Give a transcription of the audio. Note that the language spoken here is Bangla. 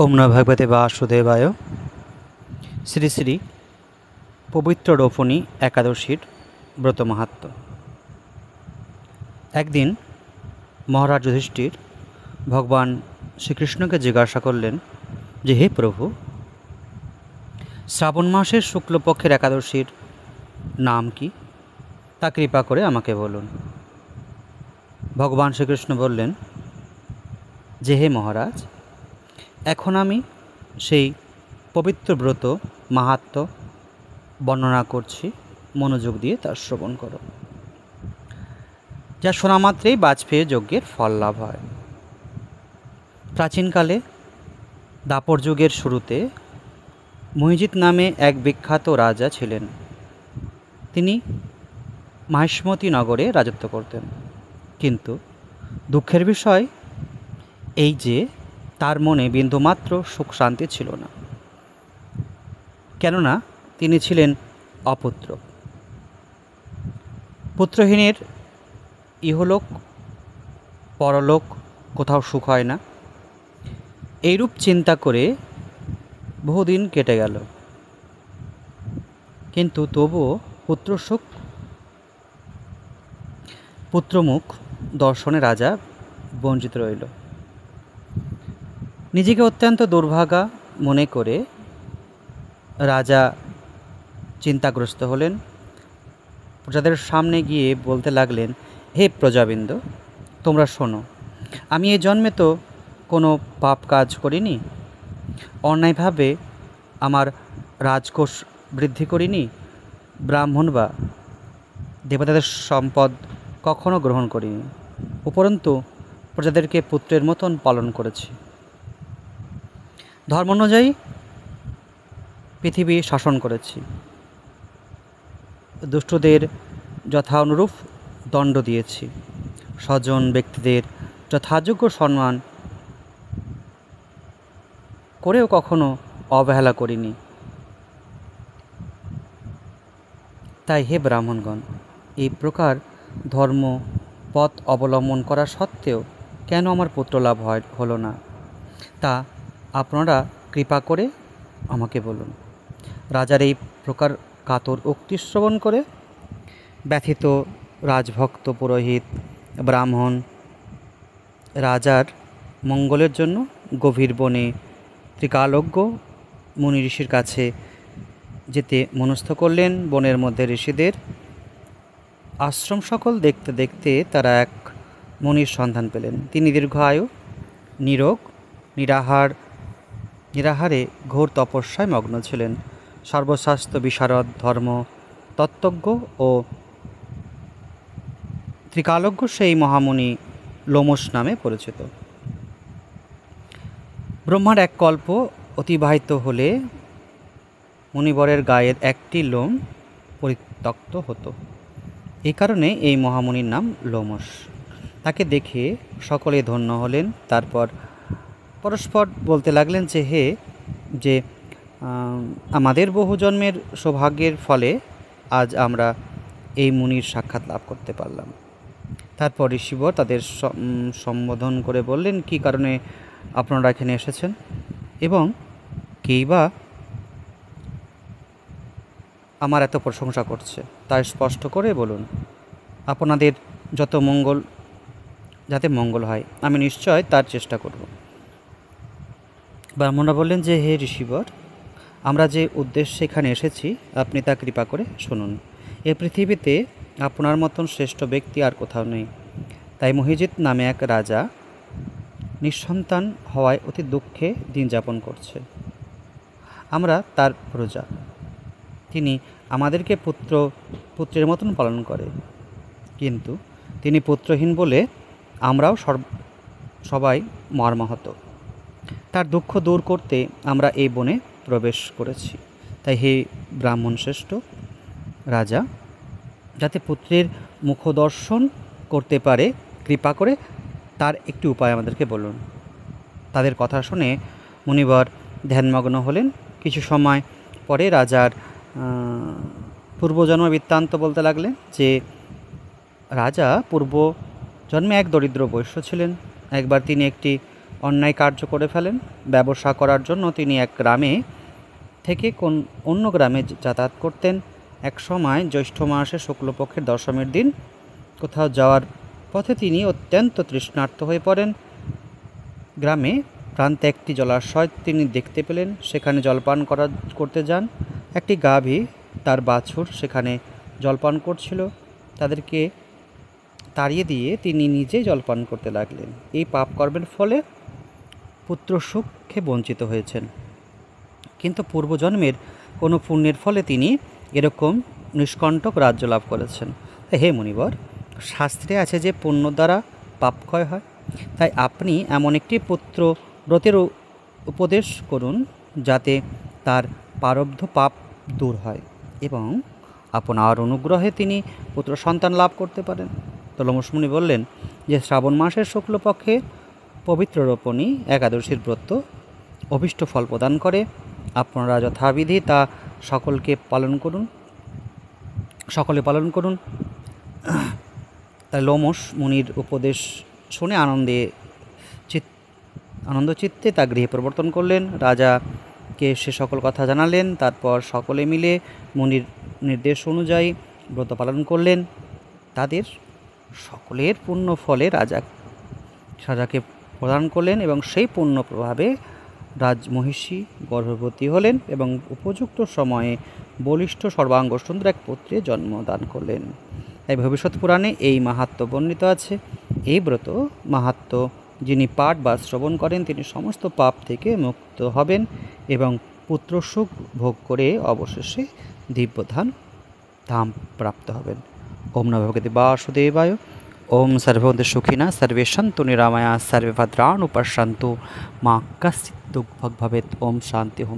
ওম নমঃ ভগবতে বাসুদেবায়। শ্রী শ্রী পবিত্র রোপণী একাদশীর ব্রত মাহাত্ম্য। একদিন মহারাজ যুধিষ্ঠির ভগবান শ্রীকৃষ্ণকে জিজ্ঞাসা করলেন যে, হে প্রভু, শ্রাবণ মাসের শুক্লপক্ষের একাদশীর নাম কি, তা কৃপা করে আমাকে বলুন। ভগবান শ্রীকৃষ্ণ বললেন যে, হে মহারাজ, এখন আমি সেই পবিত্র ব্রত মাহাত্ম্য বর্ণনা করছি, মনোযোগ দিয়ে তা শ্রবণ করো। যা শোনা মাত্রেই বাজপেয়ী যজ্ঞের ফল লাভ হয়। প্রাচীনকালে দাপর যুগের শুরুতে মহিজিৎ নামে এক বিখ্যাত রাজা ছিলেন। তিনি মাহিষ্মতি নগরে রাজত্ব করতেন। কিন্তু দুঃখের বিষয় এই যে তার মনে বিন্দুমাত্র সুখ শান্তি ছিল না, কেননা তিনি ছিলেন অপুত্র। পুত্রহীনের ইহলোক পরলোক কোথাও সুখ হয় না, এইরূপ চিন্তা করে বহুদিন কেটে গেল। কিন্তু তবুও পুত্রমুখ দর্শনে রাজা বঞ্চিত রইল। নিজেকে অত্যন্ত দুর্ভাগা মনে করে রাজা চিন্তাগ্রস্ত হলেন। প্রজাদের সামনে গিয়ে বলতে লাগলেন, হে প্রজাবৃন্দ, তোমরা শোনো, আমি এই জন্মে তো কোনো পাপ কাজ করিনি, অন্যায়ভাবে আমার রাজকোষ বৃদ্ধি করিনি, ব্রাহ্মণ বা দেবতাদের সম্পদ কখনো গ্রহণ করিনি, উপরন্তু প্রজাদেরকে পুত্রের মতন পালন করেছি। ধর্ম অনুযায়ী পৃথিবী শাসন করেছি, দুষ্টদের যথা অনুরূপ দণ্ড দিয়েছি, স্বজন ব্যক্তিদের যথাযোগ্য সম্মান করেও কখনো অবহেলা করিনি। তাই হে ব্রাহ্মণগণ, এই প্রকার ধর্ম পথ অবলম্বন করা সত্ত্বেও কেন আমার পুত্রলাভ হলো না, তা আপনারা কৃপা করে আমাকে বলুন। রাজার এই প্রকার কাতর উক্তি শ্রবণ করে ব্যথিত রাজভক্ত পুরোহিত ব্রাহ্মণ রাজার মঙ্গলের জন্য গভীর বনে ত্রিকালজ্ঞ মুনি ঋষির কাছে যেতে মনস্থ করলেন। বনের মধ্যে ঋষিদের আশ্রম সকল দেখতে দেখতে তারা এক মুনির সন্ধান পেলেন। তিনি দীর্ঘায়ু, নিরোগ, নিরাহারে ঘোর তপস্যায় মগ্ন ছিলেন। সর্বশাস্ত্র বিশারদ, ধর্ম তত্ত্বজ্ঞ ও ত্রিকালজ্ঞ সেই মহামুনি লোমশ নামে পরিচিত। ব্রহ্মার এক কল্প অতিবাহিত হলে মুনিবরের গায়ের একটি লোম পরিত্যক্ত হতো। এই কারণে এই মহামুনির নাম লোমশ। তাকে দেখে সকলে ধন্য হলেন। তারপর পরস্পর বলতে লাগলেন যে আমাদের বহু জন্মের সৌভাগ্যের ফলে আজ আমরা এই মুনির সাক্ষাৎ লাভ করতে পারলাম। তারপর ঋষিবর তাদের সম্বোধন করে বললেন, কী কারণে আপনারা এখানে এসেছেন এবং কেই বা আমার এত প্রশংসা করছে, তাই স্পষ্ট করে বলুন। আপনাদের যাতে মঙ্গল হয়, আমি নিশ্চয় তার চেষ্টা করব। ব্রাহ্মণরা বললেন যে, হে ঋষিবর, আমরা যে উদ্দেশ্যে এখানে এসেছি আপনি তা কৃপা করে শুনুন। এ পৃথিবীতে আপনার মতন শ্রেষ্ঠ ব্যক্তি আর কোথাও নেই। তাই মহিজিৎ নামে এক রাজা নিঃসন্তান হওয়ায় অতি দুঃখে দিন যাপন করছে। আমরা তার প্রজা। তিনি আমাদেরকে পুত্রের মতন পালন করে, কিন্তু তিনি পুত্রহীন বলে আমরাও সবাই মর্মাহত। তার দুঃখ দূর করতে আমরা এই বনে প্রবেশ করেছি। তাই হে ব্রাহ্মণ শ্রেষ্ঠ রাজা, যাতে পুত্রের মুখদর্শন করতে পারে, কৃপা করে তার একটি উপায় আমাদেরকে বলুন। তাদের কথা শুনে মুনিবর ধ্যানমগ্ন হলেন। কিছু সময় পরে রাজার পূর্বজন্ম বৃত্তান্ত বলতে লাগলেন যে, রাজা পূর্ব জন্মে এক দরিদ্র বৈশ্য ছিলেন। একবার তিনি একটি অন্যায় কার্য করে ফেলেন। ব্যবসা করার জন্য তিনি এক গ্রামে থেকে অন্য গ্রামে যাতায়াত করতেন। এক সময় জ্যৈষ্ঠ মাসে শুক্লপক্ষের দশমীর দিন কোথাও যাওয়ার পথে তিনি অত্যন্ত তৃষ্ণার্ত হয়ে পড়েন। গ্রামে প্রান্তে একটি জলাশয় তিনি দেখতে পেলেন, সেখানে জলপান করতে যান। একটি গাভী তার বাছুর সেখানে জলপান করছিল, তাদেরকে তাড়িয়ে দিয়ে তিনি নিজেই জলপান করতে লাগলেন। এই পাপ কর্মের ফলে পুত্র সুখে বঞ্চিত হয়েছেন, কিন্তু পূর্বজন্মের কোনো পুণ্যের ফলে তিনি এরকম নিষ্কণ্টক রাজ্য লাভ করেছেন। হে মুনিবর, শাস্ত্রে আছে যে পুণ্য দ্বারা পাপ ক্ষয় হয়। তাই আপনি এমন একটি পুত্র ব্রতের উপদেশ করুন যাতে তার প্রারব্ধ পাপ দূর হয় এবং আপনার অনুগ্রহে তিনি পুত্র সন্তান লাভ করতে পারেন। তো লোমশ মুনি বললেন যে শ্রাবণ মাসের শুক্লপক্ষে পবিত্র রোপণী একাদশীর ব্রত অভীষ্ট ফল প্রদান করে। আপনারা যথাবিধি তা সকলে পালন করুন। তাই লোমশ মুনির উপদেশ শুনে আনন্দচিত্তে তা গৃহে প্রবর্তন করলেন। রাজাকে সে সকল কথা জানালেন। তারপর সকলে মিলে মুনির নির্দেশ অনুযায়ী ব্রত পালন করলেন। তাদের সকলের পুণ্য ফলে রাজাকে প্রদান করলেন এবং সেই পুণ্য প্রভাবে রাজমহিষী গর্ভবতী হলেন এবং উপযুক্ত সময়ে বলিষ্ঠ সর্বাঙ্গ সুন্দর এক পুত্রের জন্মদান করলেন। তাই ভবিষ্যৎ পুরাণে এই মাহাত্ম্য বর্ণিত আছে। এই ব্রত মাহাত্ম্য যিনি পাঠ বা শ্রবণ করেন তিনি সমস্ত পাপ থেকে মুক্ত হবেন এবং পুত্র সুখ ভোগ করে অবশেষে দিব্যধাম প্রাপ্ত হবেন। ওম নমো ভগবতে বাসুদেবায়। ওম সর্বভূত সুখিনা সর্বে সন্তু নিরাময়া সর্বে ভদ্রাণি পশ্যন্তু মা কশ্চিৎ দুঃখভাগ্ ভবেৎ। ওম শান্তি। ওম